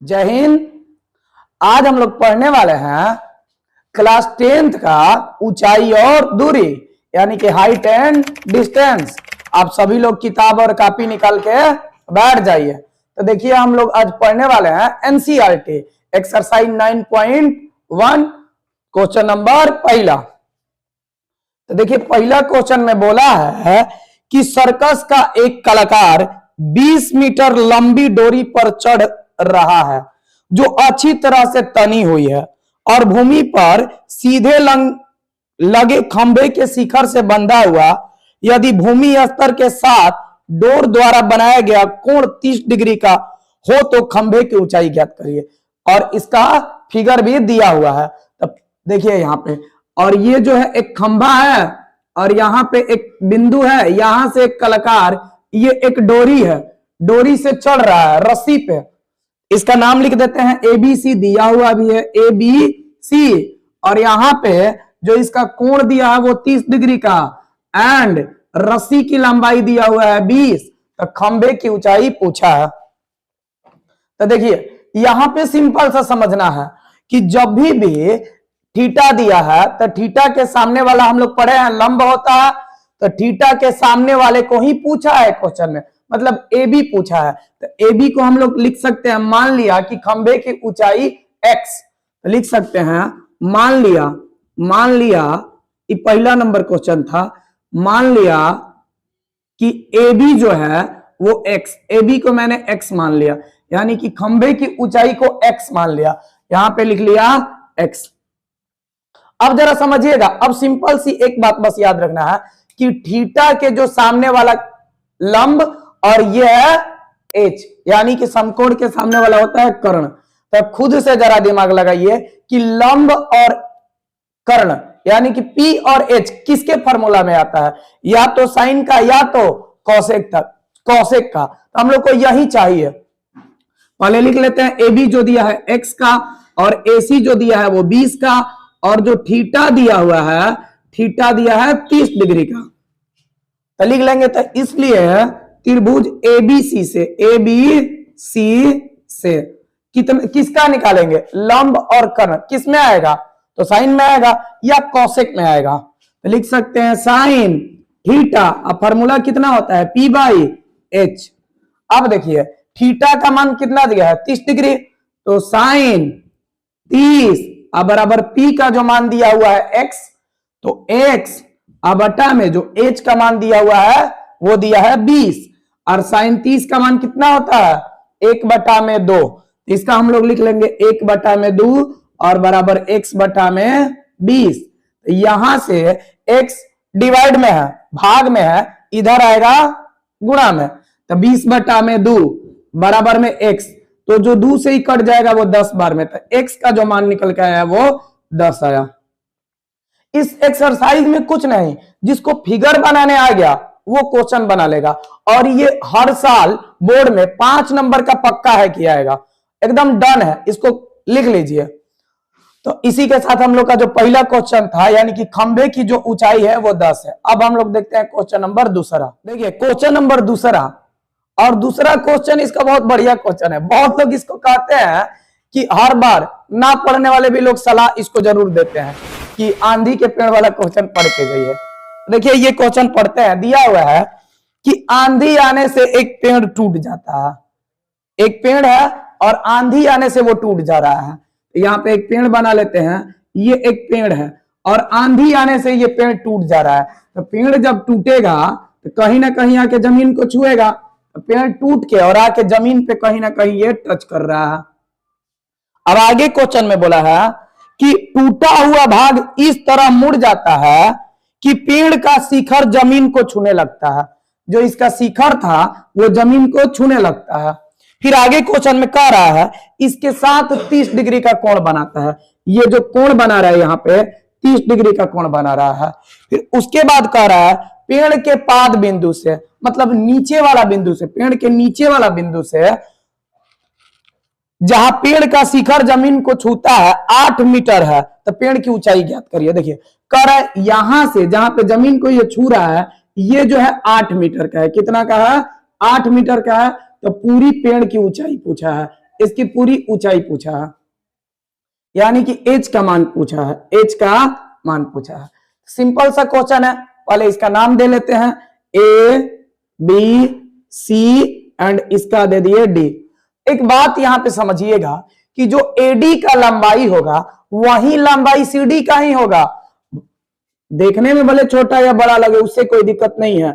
जय हिंद। आज हम लोग पढ़ने वाले हैं क्लास 10th का ऊंचाई और दूरी यानी कि हाइट एंड डिस्टेंस। आप सभी लोग किताब और कॉपी निकाल के बैठ जाइए। तो देखिए हम लोग आज पढ़ने वाले हैं एनसीईआरटी एक्सरसाइज 9.1 क्वेश्चन नंबर पहला। तो देखिए पहला क्वेश्चन में बोला है कि सर्कस का एक कलाकार 20 मीटर लंबी डोरी पर चढ़ रहा है जो अच्छी तरह से तनी हुई है और भूमि पर सीधे लगे खंभे के शिखर से बंधा हुआ। यदि भूमि स्तर के साथ डोर द्वारा बनाया गया कोण 30 डिग्री का हो तो खंभे की ऊंचाई ज्ञात करिए। और इसका फिगर भी दिया हुआ है। तब देखिए यहाँ पे, और ये जो है एक खंभा है और यहाँ पे एक बिंदु है, यहां से एक कलाकार, ये एक डोरी है, डोरी से चढ़ रहा है रस्सी पे। इसका नाम लिख देते हैं एबीसी, दिया हुआ भी है एबीसी। और यहां पे जो इसका कोण दिया है वो 30 डिग्री का एंड रस्सी की लंबाई दिया हुआ है 20। तो खंभे की ऊंचाई पूछा है। तो देखिए यहां पे सिंपल सा समझना है कि जब भी थीटा दिया है तो थीटा के सामने वाला हम लोग पढ़े हैं लंब होता है। तो थीटा के सामने वाले को ही पूछा है क्वेश्चन में, मतलब ए बी पूछा है। तो ए बी को हम लोग लिख सकते हैं, मान लिया कि खंभे की ऊंचाई एक्स, तो लिख सकते हैं मान लिया ये पहला नंबर क्वेश्चन था। मान लिया कि ए बी जो है वो एक्स, ए बी को मैंने एक्स मान लिया, यानी कि खंभे की ऊंचाई को एक्स मान लिया, यहां पे लिख लिया एक्स। अब जरा समझिएगा, अब सिंपल सी एक बात बस याद रखना है कि थीटा के जो सामने वाला लंब और ये है एच, यानी कि समकोण के सामने वाला होता है कर्ण। तो खुद से जरा दिमाग लगाइए कि लंब और कर्ण यानी कि पी और एच किसके फॉर्मूला में आता है, या तो साइन का या तो कॉसेक का। तो हम लोग को यही चाहिए। पहले लिख लेते हैं ए बी जो दिया है एक्स का और ए सी जो दिया है वो 20 का, और जो थीटा दिया हुआ है, थीटा दिया है 30 डिग्री का। तो लिख लेंगे। तो इसलिए त्रिभुज एबीसी से कितना किसका निकालेंगे, लंब और कर्ण, किस में आएगा, तो साइन में आएगा या कॉसेक में आएगा। तो लिख सकते हैं साइन थीटा, अब फॉर्मूला कितना होता है पी बाई एच। अब देखिए थीटा का मान कितना दिया है 30 डिग्री, तो साइन 30 अब बराबर पी का जो मान दिया हुआ है एक्स, तो एक्स अब बटा में जो एच का मान दिया हुआ है वो दिया है 20, और साइन 30 का मान कितना होता है 1/2। इसका हम लोग लिख लेंगे 1/2 और बराबर x बटा में 20। यहां से x डिवाइड में है, भाग में है, इधर आएगा गुणा में। तो 20/2 बराबर में x, तो जो 2 से ही कट जाएगा वो 10 बार में। तो x का जो मान निकल के आया वो 10 आया। इस एक्सरसाइज में कुछ नहीं, जिसको फिगर बनाने आ गया वो क्वेश्चन बना लेगा। और ये हर साल बोर्ड में 5 नंबर का पक्का है कि आएगा, एकदम डन है, इसको लिख लीजिए। तो इसी के साथ हम लोग का जो पहला क्वेश्चन था यानी कि खंभे की जो ऊंचाई है वो 10 है। अब हम लोग देखते हैं क्वेश्चन नंबर दूसरा। देखिए क्वेश्चन नंबर दूसरा, और दूसरा क्वेश्चन इसका बहुत बढ़िया क्वेश्चन है। बहुत लोग इसको कहते हैं कि हर बार ना पढ़ने वाले भी लोग सलाह इसको जरूर देते हैं कि आंधी के पेड़ वाला क्वेश्चन पढ़ के जाइए। देखिए ये क्वेश्चन पढ़ते हैं, दिया हुआ है कि आंधी आने से एक पेड़ टूट जाता है, एक पेड़ है और आंधी आने से वो टूट जा रहा है। यहाँ पे एक पेड़ बना लेते हैं, ये एक पेड़ है और आंधी आने से ये पेड़ टूट जा रहा है। तो पेड़ जब टूटेगा तो कहीं ना कहीं आके जमीन को छुएगा, तो पेड़ टूट के और आके जमीन पे कहीं ना कहीं ये टच कर रहा है। अब आगे क्वेश्चन में बोला है कि टूटा हुआ भाग इस तरह मुड़ जाता है कि पेड़ का शिखर जमीन को छूने लगता है। जो इसका शिखर था वो जमीन को छूने लगता है। फिर आगे क्वेश्चन में कह रहा है इसके साथ 30 डिग्री का कोण बनाता है। ये जो कोण बना रहा है यहाँ पे 30 डिग्री का कोण बना रहा है। फिर उसके बाद कह रहा है पेड़ के पाद बिंदु से, मतलब नीचे वाला बिंदु से, पेड़ के नीचे वाला बिंदु से जहां पेड़ का शिखर जमीन को छूता है 8 मीटर है, तो पेड़ की ऊंचाई ज्ञात करिए। देखिए कह रहा है यहां से जहां पे जमीन को ये छू रहा है ये जो है 8 मीटर का है। कितना का है 8 मीटर का है। तो पूरी पेड़ की ऊंचाई पूछा है इसकी पूरी ऊंचाई पूछा है, यानी कि एच का मान पूछा है, एच का मान पूछा है। सिंपल सा क्वेश्चन है, पहले इसका नाम दे लेते हैं, ए बी सी एंड इसका दे दिए डी। एक बात यहां पे समझिएगा कि जो एडी का लंबाई होगा वही लंबाई सीडी का ही होगा। देखने में भले छोटा या बड़ा लगे उससे कोई दिक्कत नहीं है,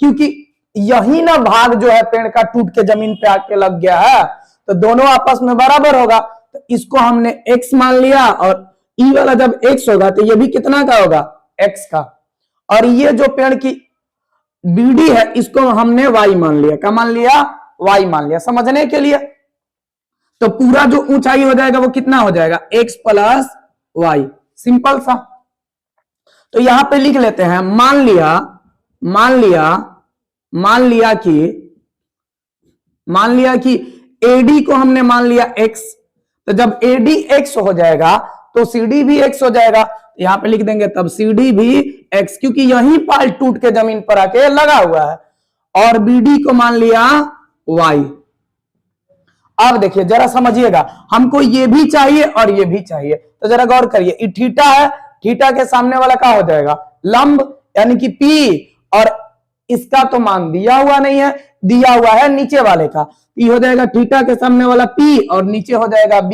क्योंकि यही ना भाग जो है पेड़ का टूट के जमीन पे आके लग गया है, तो दोनों आपस में बराबर होगा। तो इसको हमने x मान लिया, और ई वाला जब x होगा तो ये भी कितना का होगा, x का। और ये जो पेड़ की बीडी है इसको हमने y मान लिया। क्या मान लिया, y मान लिया, समझने के लिए। तो पूरा जो ऊंचाई हो जाएगा वो कितना हो जाएगा, x प्लस वाई, सिंपल सा। तो यहां पे लिख लेते हैं, मान लिया कि AD को हमने मान लिया x, तो जब AD x हो जाएगा तो CD भी x हो जाएगा। यहां पे लिख देंगे तब CD भी x, क्योंकि यही पाल टूट के जमीन पर आके लगा हुआ है। और BD को मान लिया y। अब देखिए जरा समझिएगा, हमको ये भी चाहिए और ये भी चाहिए, तो जरा गौर करिए। ये थीटा है, थीटा के सामने वाला क्या हो जाएगा, लंब, यानी कि P, और इसका तो मान दिया हुआ नहीं है, दिया हुआ है नीचे वाले का। P हो जाएगा थीटा के सामने वाला P और नीचे हो जाएगा B।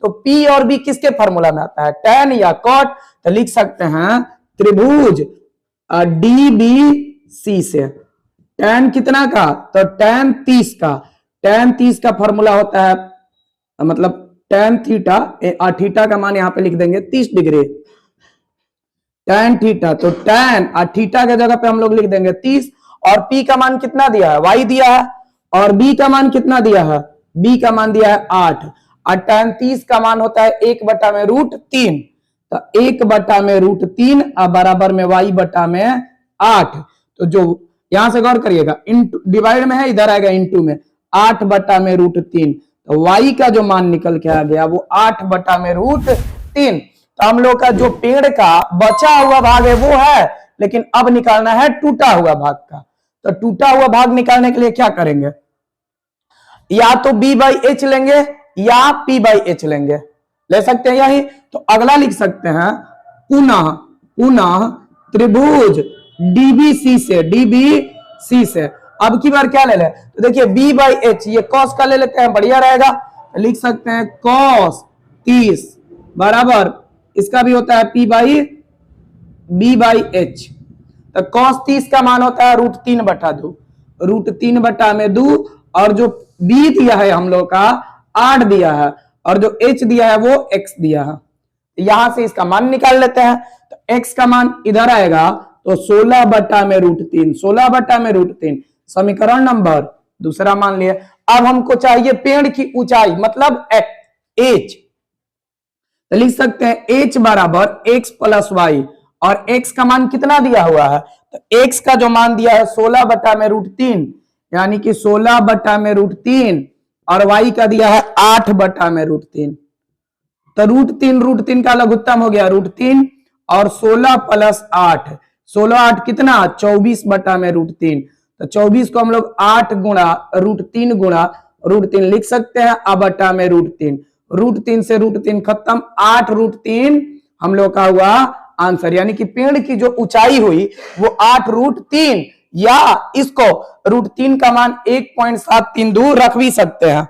तो P और B किसके फॉर्मूला में आता है, tan या cot। तो लिख सकते हैं त्रिभुज DBC से tan कितना का, तो tan 30 का, tan 30 का फॉर्मूला होता है, मतलब tan थीटा, थीटा का मान यहां पे लिख देंगे 30 डिग्री, tan थीटा। तो tan थीटा के जगह पे हम लोग लिख देंगे 30, और P का मान कितना दिया है, y दिया है, और B का मान कितना दिया है, B का मान दिया है 8, और tan 30 का मान होता है 1/√3। तो 1/√3 बराबर में y बटा में 8। तो जो यहां से गौर करिएगा, इंटू डिवाइड में है, इधर आएगा इंटू में, 8/√3। तो y का जो मान निकल के आ गया वो 8/√3। तो हम लोग का जो पेड़ का बचा हुआ भाग है वो है, लेकिन अब निकालना है टूटा हुआ भाग का। तो टूटा हुआ भाग निकालने के लिए क्या करेंगे, या तो B/H लेंगे या P/H लेंगे, ले सकते हैं यही। तो अगला लिख सकते हैं, पुनः त्रिभुज DBC से अब की बार क्या ले ले, तो देखिए B/H, ये cos का ले लेते हैं, बढ़िया रहेगा। लिख सकते हैं cos 30 बराबर, इसका भी होता है B/H। तो cos 30 का मान होता है √3/2, √3/2, और जो B दिया है हम लोग का 8 दिया है, और जो H दिया है वो x दिया है। यहां से इसका मान निकाल लेते हैं। तो x का मान इधर आएगा तो 16/√3, 16/√3, समीकरण नंबर दूसरा मान लिया। अब हमको चाहिए पेड़ की ऊंचाई, मतलब h। तो लिख सकते हैं h बराबर x प्लस वाई, और x का मान कितना दिया हुआ है, तो x का जो मान दिया है 16/√3, यानी कि 16/√3, और y का दिया है 8/√3। तो √3 का लघुत्तम हो गया √3, और 16 + 8, 16 8 कितना 24/√3। तो 24 को हम लोग 8 गुणा √3 लिख सकते हैं, बटा में √3, √3 से √3 खत्म, 8√3 हम लोग का हुआ आंसर। यानी कि पेड़ की जो ऊंचाई हुई वो 8√3, या इसको √3 का मान 1.732 दूर रख भी सकते हैं।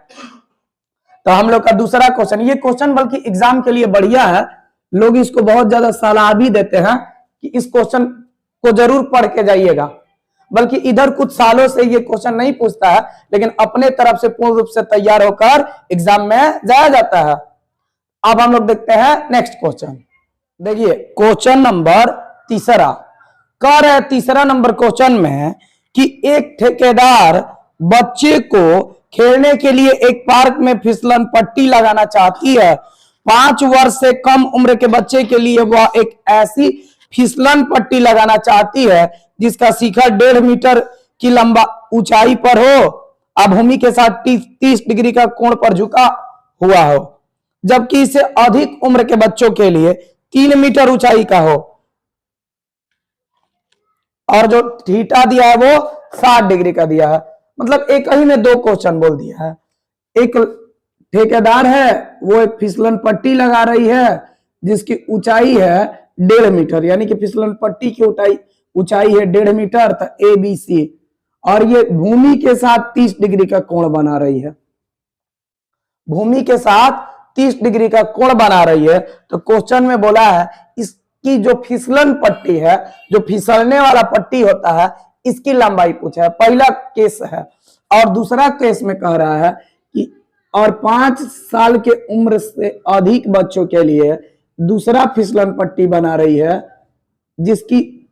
तो हम लोग का दूसरा क्वेश्चन, ये क्वेश्चन बल्कि एग्जाम के लिए बढ़िया है, लोग इसको बहुत ज्यादा सलाह भी देते हैं कि इस क्वेश्चन को जरूर पढ़ के जाइएगा। बल्कि इधर कुछ सालों से ये क्वेश्चन नहीं पूछता है, लेकिन अपने तरफ से पूर्ण रूप से तैयार होकर एग्जाम में जाया जाता है। अब हम लोग देखते हैं नेक्स्ट क्वेश्चन। देखिए क्वेश्चन नंबर तीसरा कह रहे हैं, तीसरा नंबर क्वेश्चन में कि एक ठेकेदार बच्चे को खेलने के लिए एक पार्क में फिसलन पट्टी लगाना चाहती है। 5 वर्ष से कम उम्र के बच्चे के लिए वह एक ऐसी फिसलन पट्टी लगाना चाहती है जिसका शिखर 1.5 मीटर की लंबा ऊंचाई पर हो, भूमि के साथ 30 डिग्री का कोण पर झुका हुआ हो, जबकि इससे अधिक उम्र के बच्चों के लिए 3 मीटर ऊंचाई का हो, और जो थीटा दिया है वो 60 डिग्री का दिया है। मतलब एक ही में 2 क्वेश्चन बोल दिया है। एक ठेकेदार है वो एक फिसलन पट्टी लगा रही है जिसकी ऊंचाई है 1.5 मीटर, यानी कि फिसलन पट्टी की ऊंचाई है 1.5 मीटर, तो ABC, और ये भूमि के साथ 30 डिग्री का कोण बना रही है, भूमि के साथ 30 डिग्री का कोण बना रही है। तो क्वेश्चन में बोला है इसकी जो फिसलन पट्टी है, जो फिसलने वाला पट्टी होता है, इसकी लंबाई पूछा है, पहला केस है। और दूसरा केस में कह रहा है कि और 5 साल के उम्र से अधिक बच्चों के लिए दूसरा फिसलन पट्टी बना रही है जिसकी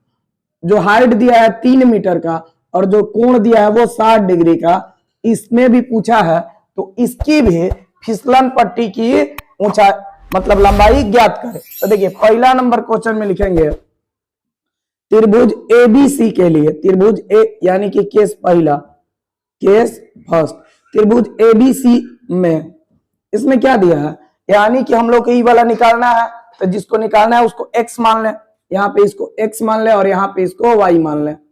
जो हाइट दिया है 3 मीटर का और जो कोण दिया है वो 60 डिग्री का, इसमें भी पूछा है। तो इसकी भी फिसलन पट्टी की ऊंचाई मतलब लंबाई ज्ञात करें। तो देखिए पहला नंबर क्वेश्चन में लिखेंगे त्रिभुज ABC के लिए, त्रिभुज ए यानी कि केस पहला, केस फर्स्ट, त्रिभुज ABC में इसमें क्या दिया है, यानी कि हम लोग को ई वाला निकालना है, तो जिसको निकालना है उसको x मान लें, यहाँ पे इसको x मान ले और यहाँ पे इसको y मान ले। तो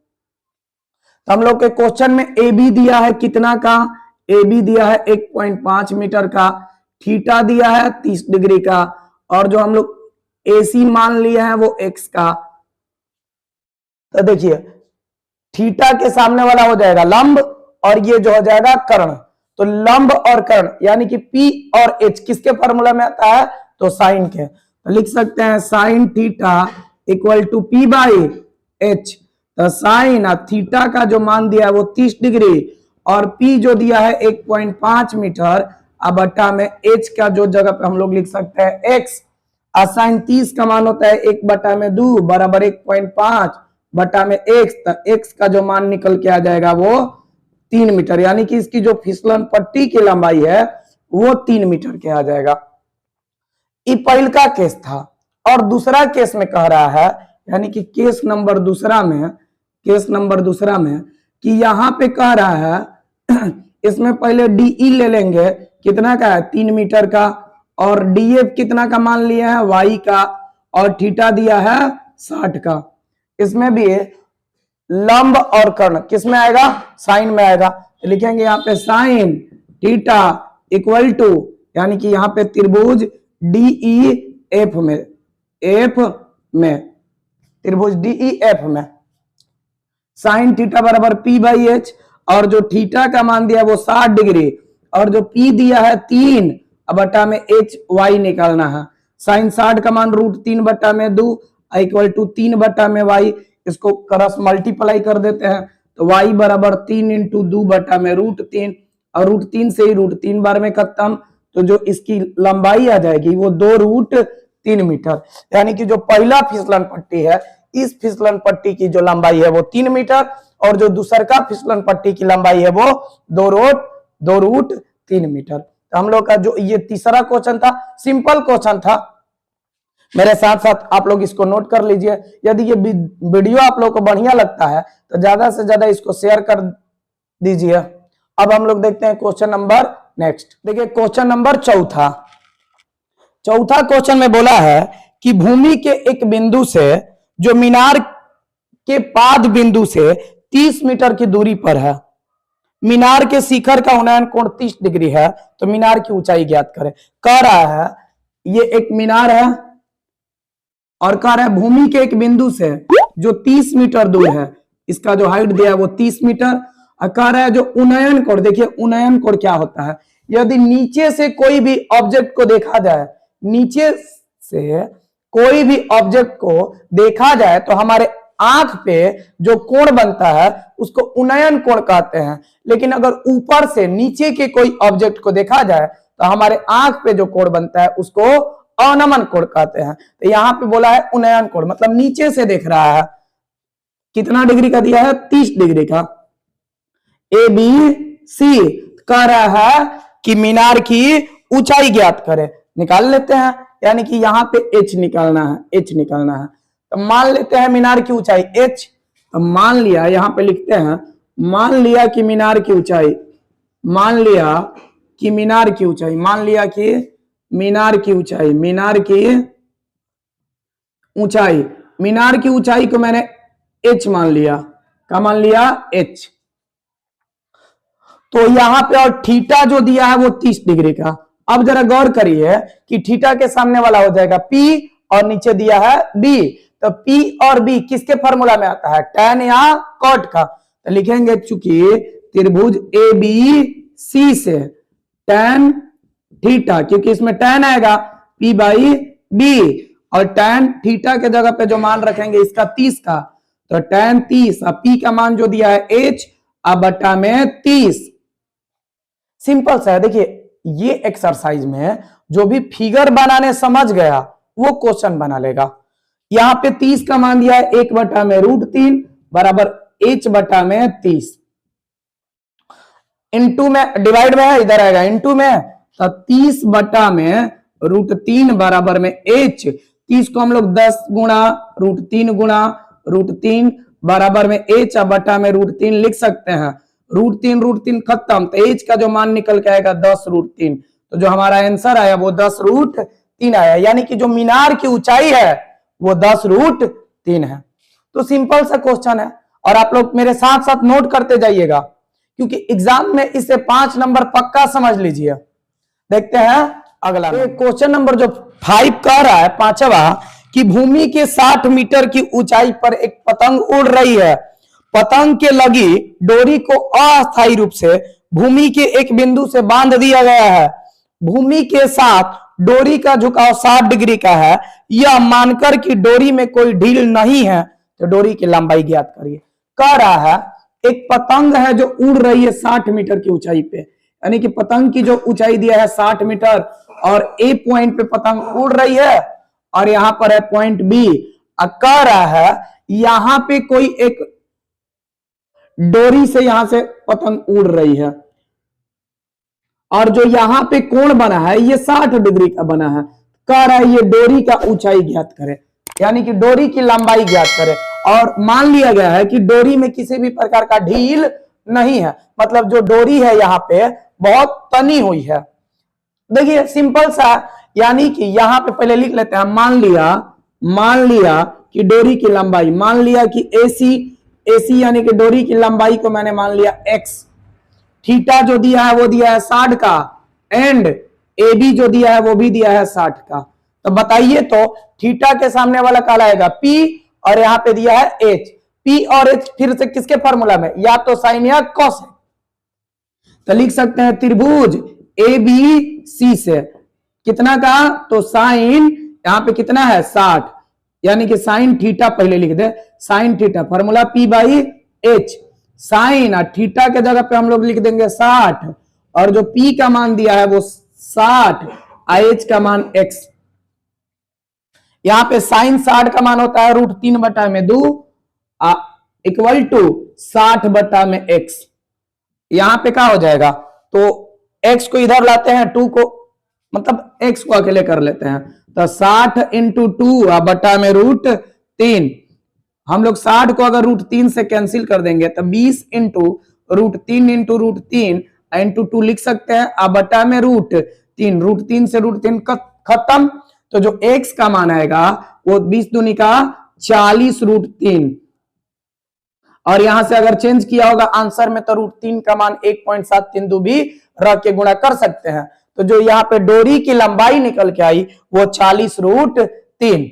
हम लोग के क्वेश्चन में AB दिया है कितना का, AB दिया है 1.5 मीटर का, थीटा दिया है 30 डिग्री का, और जो हम लोग AC मान लिया है वो x का। तो देखिए थीटा के सामने वाला हो जाएगा लंब और ये जो हो जाएगा कर्ण। तो लंब और कर्ण यानी कि P और H किसके फॉर्मूला में आता है, तो साइन के। तो लिख सकते हैं sine theta equal to P by H। तो साइन थीटा का जो मान दिया है वो 30 डिग्री और P जो दिया है 1.5 मीटर, अब बटा में H का जो जगह पे हम लोग लिख सकते हैं x। साइन 30 का मान होता है 1/2 बराबर 1.5 बटा में x, तो x का जो मान निकल के आ जाएगा वो 3 मीटर, यानी कि इसकी जो फिसलन पट्टी की लंबाई है वो 3 मीटर के आ जाएगा। ये पहला का केस था। और दूसरा केस में कह रहा है, यानी कि केस नंबर दूसरा में, केस नंबर दूसरा में कि यहां पे कह रहा है इसमें पहले DE ले लेंगे, कितना का है 3 मीटर का, और DF कितना का मान लिया है y का, और थीटा दिया है 60 का। इसमें भी लंब और कर्ण किस में आएगा, साइन में आएगा। तो लिखेंगे यहाँ पे साइन थीटा इक्वल टू, यानी कि यहाँ पे त्रिभुज DEF में, F में, त्रिभुज DEF में साइन थीटा बराबर P बाई H, और जो थीटा का मान दिया वो 60 डिग्री और जो P दिया है 3 बटा में H y निकालना है। साइन 60 का मान √3/2 इक्वल टू 3/y, इसको क्रॉस मल्टीप्लाई कर देते हैं तो y बराबर 3 × 2/√3, और √3 से ही √3 बार में खत्म, तो जो इसकी लंबाई आ जाएगी वो 2√3 मीटर। यानी कि जो पहला फिसलन पट्टी है इस फिसलन पट्टी की जो लंबाई है वो 3 मीटर और जो दूसर का फिसलन पट्टी की लंबाई है वो 2√3 मीटर। तो हम लोग का जो ये तीसरा क्वेश्चन था सिंपल क्वेश्चन था, मेरे साथ साथ आप लोग इसको नोट कर लीजिए। यदि ये वीडियो आप लोग को बढ़िया लगता है तो ज्यादा से ज्यादा इसको शेयर कर दीजिए। अब हम लोग देखते हैं क्वेश्चन नंबर नेक्स्ट। देखिए क्वेश्चन नंबर चौथा क्वेश्चन में बोला है कि भूमि के एक बिंदु से जो मीनार के पाद बिंदु से 30 मीटर की दूरी पर है, मीनार के शिखर का उन्नयन कोण 30 डिग्री है, तो मीनार की ऊंचाई ज्ञात करें। कह रहा है ये एक मीनार है और कह रहा है भूमि के एक बिंदु से जो 30 मीटर दूर है, इसका जो हाइट दिया है वो 30 मीटर, और कह रहा है जो उन्नयन कोण, देखिए उन्नयन कोण क्या होता है, यदि नीचे से कोई भी ऑब्जेक्ट को देखा जाए, नीचे से कोई भी ऑब्जेक्ट को देखा जाए तो हमारे आंख पे जो कोण बनता है उसको उन्नयन कोण कहते हैं। लेकिन अगर ऊपर से नीचे के कोई ऑब्जेक्ट को देखा जाए तो हमारे आंख पे जो कोण बनता है उसको अवनमन कोण कहते हैं। तो यहाँ पे बोला है उन्नयन कोण, मतलब नीचे से देख रहा है, कितना डिग्री का दिया है 30 डिग्री का। ABC कह रहा है कि मीनार की ऊंचाई ज्ञात करें, निकाल लेते हैं, यानी कि यहाँ पे H निकालना है, H निकालना है। तो मान लेते हैं मीनार की ऊंचाई H, तो मीनार की मीनार की ऊंचाई, मीनार की ऊंचाई को मैंने H मान लिया, क्या मान लिया H। तो यहां पे और थीटा जो दिया है वो 30 डिग्री का अब जरा गौर करिए कि थीटा के सामने वाला हो जाएगा P और नीचे दिया है B, तो P और B किसके फॉर्मूला में आता है, tan या cot का। तो लिखेंगे चूंकि त्रिभुज ABC से tan थीटा, क्योंकि इसमें tan आएगा P बाई B, और tan थीटा के जगह पे जो मान रखेंगे इसका 30 का, तो tan 30, अब P का मान जो दिया है H अब बटा में 30। सिंपल सा है। देखिए ये एक्सरसाइज में जो भी फिगर बनाने समझ गया वो क्वेश्चन बना लेगा। यहां पे 30 का मान दिया है 1 बटा में √3 बराबर H बटा में 30, इनटू में डिवाइड में है, इधर आएगा इनटू में, तो 30 बटा में √3 बराबर में H, 30 को हम लोग 10 गुणा √3 गुणा √3 बराबर में H बटा में √3 लिख सकते हैं। √3 खत्म, तो H का जो मान निकल के आएगा 10√3, तो जो हमारा आंसर आया वो 10√3 आया, यानी कि जो मीनार की ऊंचाई है वो 10√3 है। तो सिंपल सा क्वेश्चन है, और आप लोग मेरे साथ साथ नोट करते जाइएगा, क्योंकि एग्जाम में इसे 5 नंबर पक्का समझ लीजिए। देखते हैं अगला क्वेश्चन नंबर जो 5 कह रहा है, पांचवा, कि भूमि के 60 मीटर की ऊंचाई पर एक पतंग उड़ रही है। पतंग के लगी डोरी को अस्थायी रूप से भूमि के एक बिंदु से बांध दिया गया है। भूमि के साथ डोरी का झुकाव 60 डिग्री का है। यह मानकर कि डोरी में कोई ढील नहीं है, तो डोरी की लंबाई ज्ञात करिए। कह रहा है एक पतंग है जो उड़ रही है 60 मीटर की ऊंचाई पे, यानी कि पतंग की जो ऊंचाई दिया है 60 मीटर, और ए पॉइंट पे पतंग उड़ रही है और यहां पर है पॉइंट बी। कह रहा है यहां पे कोई एक डोरी से यहां से पतंग उड़ रही है, और जो यहां पे कोण बना है ये 60 डिग्री का बना है। कह रहा है ये डोरी का ऊंचाई ज्ञात करे, यानी कि डोरी की लंबाई ज्ञात करे, और मान लिया गया है कि डोरी में किसी भी प्रकार का ढील नहीं है, मतलब जो डोरी है यहाँ पे बहुत तनी हुई है। देखिए सिंपल सा, यानी कि यहां पे पहले लिख लेते हैं, मान लिया कि डोरी की लंबाई, मान लिया कि AC यानी कि डोरी की लंबाई को मैंने मान लिया x, थीटा जो दिया है वो दिया है 60 का, एंड AB जो दिया है वो भी दिया है 60 का। तो बताइए तो थीटा के सामने वाला कहलाएगा P, और यहां पे दिया है H। P और H फिर से किसके फॉर्मूला में, या तो साइन या कॉस है। तो लिख सकते हैं त्रिभुज ABC से कितना का, तो साइन यहां पे कितना है 60, यानी कि साइन थीटा पहले लिख दे, sine theta formula P by H, sine और थीटा के जगह पे हम लोग लिख देंगे 60, और जो P का मान दिया है वो 60, H का मान x। यहां पे साइन 60 का मान होता है √3 बटा में 2 इक्वल टू 60 बटा में x। यहां पे क्या हो जाएगा, तो x को इधर लाते हैं, 2 को मतलब x को अकेले कर लेते हैं, तो 60 इंटू 2 बटा में √3। हम लोग 60 को अगर √3 से कैंसिल कर देंगे तो 20 इंटू √3 इंटू √3 इंटू 2 लिख सकते हैं, बटा में √3, √3 से √3 खत्म। तो जो x का मान आएगा वो 20 दूनी का 40 √3, और यहां से अगर चेंज किया होगा आंसर में तो √3 का मान 1.73 भी रख के गुणा कर सकते हैं। तो जो यहाँ पे डोरी की लंबाई निकल के आई वो 40 √3।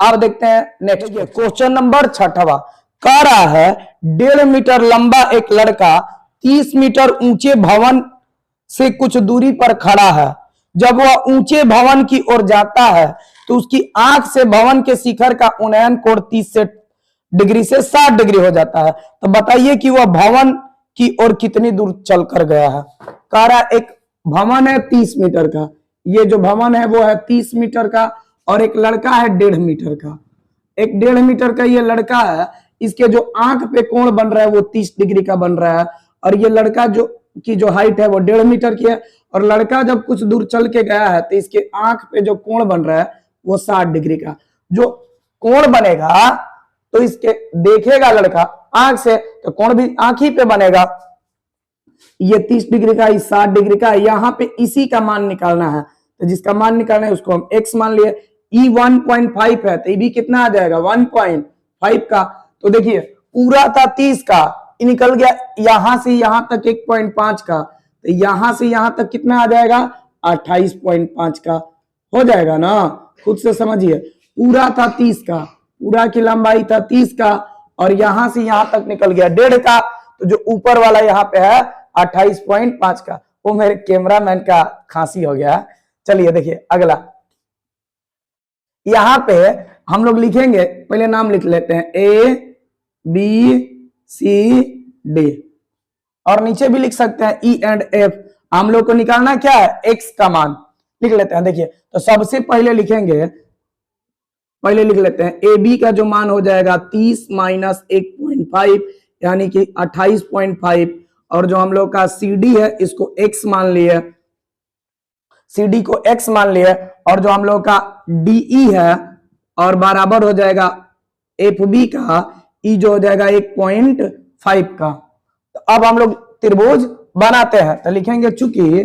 अब देखते हैं नेक्स्ट क्वेश्चन नंबर 6वां। कह रहा है 1.5 मीटर लंबा एक लड़का 30 मीटर ऊंचे भवन से कुछ दूरी पर खड़ा है। जब वह ऊंचे भवन की ओर जाता है तो उसकी आंख से भवन के शिखर का उन्नयन कोण 30 डिग्री से 60 डिग्री हो जाता है। तो बताइए कि वह भवन की ओर कितनी दूर चलकर गया है। कह रहा है एक भवन है 30 मीटर का, ये जो भवन है वो है 30 मीटर का, और एक लड़का है 1.5 मीटर का। एक 1.5 मीटर का ये लड़का है, इसके जो आंख पे कोण बन रहा है वो 30 डिग्री का बन रहा है, और ये लड़का जो हाइट है वो 1.5 मीटर की है, और लड़का जब कुछ दूर चल के गया है तो इसके आंख पे जो कोण बन रहा है वो 60 डिग्री का। जो कोण बनेगा तो इसके देखेगा लड़का आंख से तो कोण भी आंख ही पे बनेगा। ये 30 डिग्री का, 60 डिग्री का, यहाँ पे इसी का मान निकालना है। तो जिसका मान निकालना है उसको हम x मान लिए। E 1.5 है तो ये भी कितना आ जाएगा 1.5 का। तो देखिए पूरा था 30 का, निकल गया यहां से यहां तक 1.5 का, तो यहां से यहां तक कितना आ जाएगा 28.5 का हो जाएगा ना, खुद से समझिए। पूरा था 30 का, पूरा की लंबाई था 30 का और यहां से यहां तक निकल गया 1.5 का, तो जो ऊपर वाला यहाँ पे है 28.5 का। वो मेरे कैमरामैन का खांसी हो गया। चलिए देखिए अगला, यहां पे हम लोग लिखेंगे, पहले नाम लिख लेते हैं ABCD और नीचे भी लिख सकते हैं E एंड F। हम लोग को निकालना क्या है, x का मान लिख लेते हैं। देखिए तो सबसे पहले लिखेंगे, पहले लिख लेते हैं AB का जो मान हो जाएगा 30 माइनस 1.5 यानी कि 28.5 और जो हम लोग का CD है इसको x मान लिए, CD को x मान लिए और जो हम लोग का DE है और बराबर हो जाएगा FB का E जो हो जाएगा 1.5 का। तो अब हम लोग त्रिभुज बनाते हैं, तो लिखेंगे चूंकि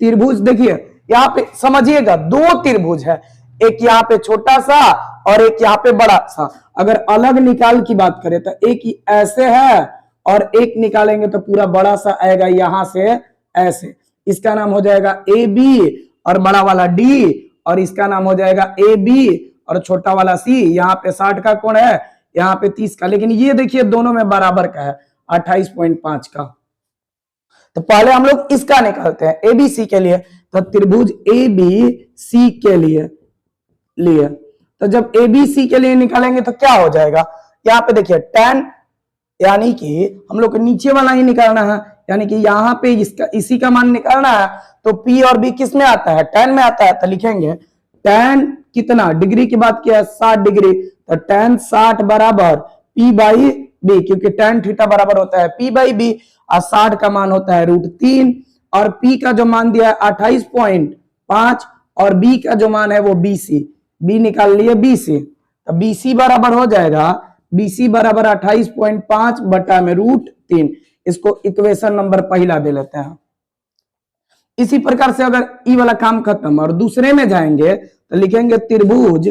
त्रिभुज, देखिए यहाँ पे समझिएगा 2 त्रिभुज है, एक यहाँ पे छोटा सा और एक यहाँ पे बड़ा सा। अगर अलग निकाल की बात करें तो एक ऐसे है और एक निकालेंगे तो पूरा बड़ा सा आएगा यहां से ऐसे, इसका नाम हो जाएगा AB और बड़ा वाला D और इसका नाम हो जाएगा AB और छोटा वाला C। यहाँ पे 60 का कोण है, यहाँ पे 30 का, लेकिन ये देखिए दोनों में बराबर का है 28.5 का। तो पहले हम लोग इसका निकालते हैं ABC के लिए, तो त्रिभुज ABC के लिए तो जब ABC के लिए निकालेंगे तो क्या हो जाएगा, यहाँ पे देखिए tan, यानी कि हम लोग को नीचे वाला ही निकालना है, यानी कि यहाँ पे इसका इसी का मान निकालना है। तो P और B किस में आता है, tan में आता है। तो लिखेंगे tan कितना, डिग्री की बात किया है 60 डिग्री, तो tan 60 बराबर P बाई B, क्योंकि tan थीटा बराबर होता है P बाई B और 60 का मान होता है √3 और P का जो मान दिया है 28.5 और B का जो मान है वो BC, B निकाल लिए BC, तो BC बराबर हो जाएगा, BC बराबर 28.5 बटा में √3। इसको इक्वेशन नंबर पहला दे लेते हैं। इसी प्रकार से अगर ई वाला काम खत्म और दूसरे में जाएंगे तो लिखेंगे त्रिभुज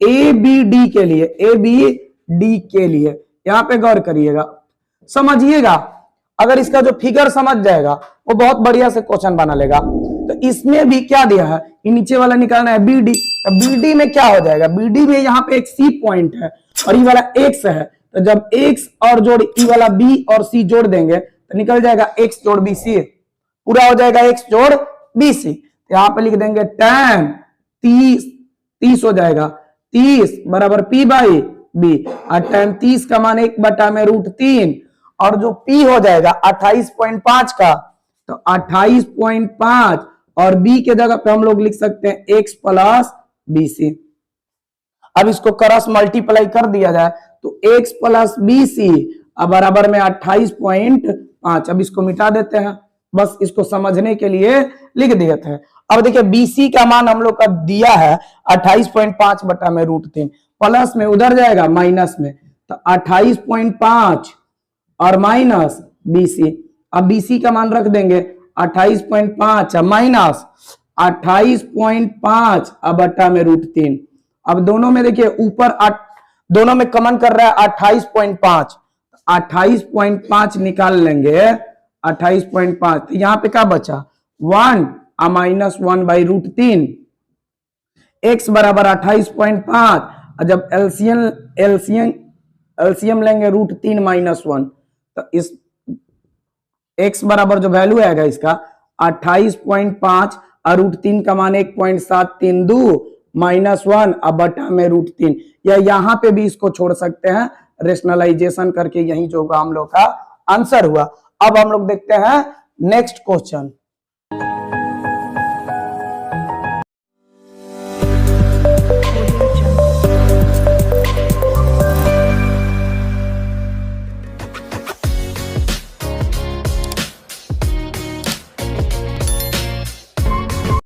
ABD के लिए, ABD के लिए यहां पे गौर करिएगा, समझिएगा। अगर इसका जो फिगर समझ जाएगा वो बहुत बढ़िया से क्वेश्चन बना लेगा। तो इसमें भी क्या दिया है, ये नीचे वाला निकालना है BD, तो BD में क्या हो जाएगा, BD में यहाँ पे एक C पॉइंट है और ये वाला X है, तो जब X और जोड़ ई वाला B और C जोड़ देंगे तो निकल जाएगा X जोड़ BC, पूरा हो जाएगा X जोड़ BC। तो यहाँ पे लिख देंगे tan 30 हो जाएगा, 30 बराबर P बाई B और tan 30 का मान 1 बटा में √3 और जो P हो जाएगा 28.5 का, तो 28.5 और B के जगह पे हम लोग लिख सकते हैं X प्लस BC। अब इसको क्रॉस मल्टीप्लाई कर दिया जाए तो X प्लस BC अब बराबर में 28.5। अब इसको मिटा देते हैं, बस इसको समझने के लिए लिख देते हैं। अब देखिए BC का मान हम लोग का दिया है 28.5 बटा में √3, प्लस में उधर जाएगा माइनस में, तो 28.5 और माइनस BC। अब BC का मान रख देंगे 28.5 माइनस 28.5 अब बटा में √3। अब दोनों में देखिए ऊपर दोनों में कॉमन कर रहा है 28.5, 28.5 निकाल लेंगे 28.5, तो यहां पे क्या बचा 1 और माइनस 1 बाई √3, x बराबर 28.5 और जब एलसीएम लेंगे √3 माइनस 1, तो इस x बराबर जो वैल्यू आएगा इसका 28.5 और √3 का मान 1.732 माइनस 1 अब बटा में √3, या यहां पे भी इसको छोड़ सकते हैं रेशनलाइजेशन करके, यही जो होगा हम लोग का आंसर हुआ। अब हम लोग देखते हैं नेक्स्ट क्वेश्चन।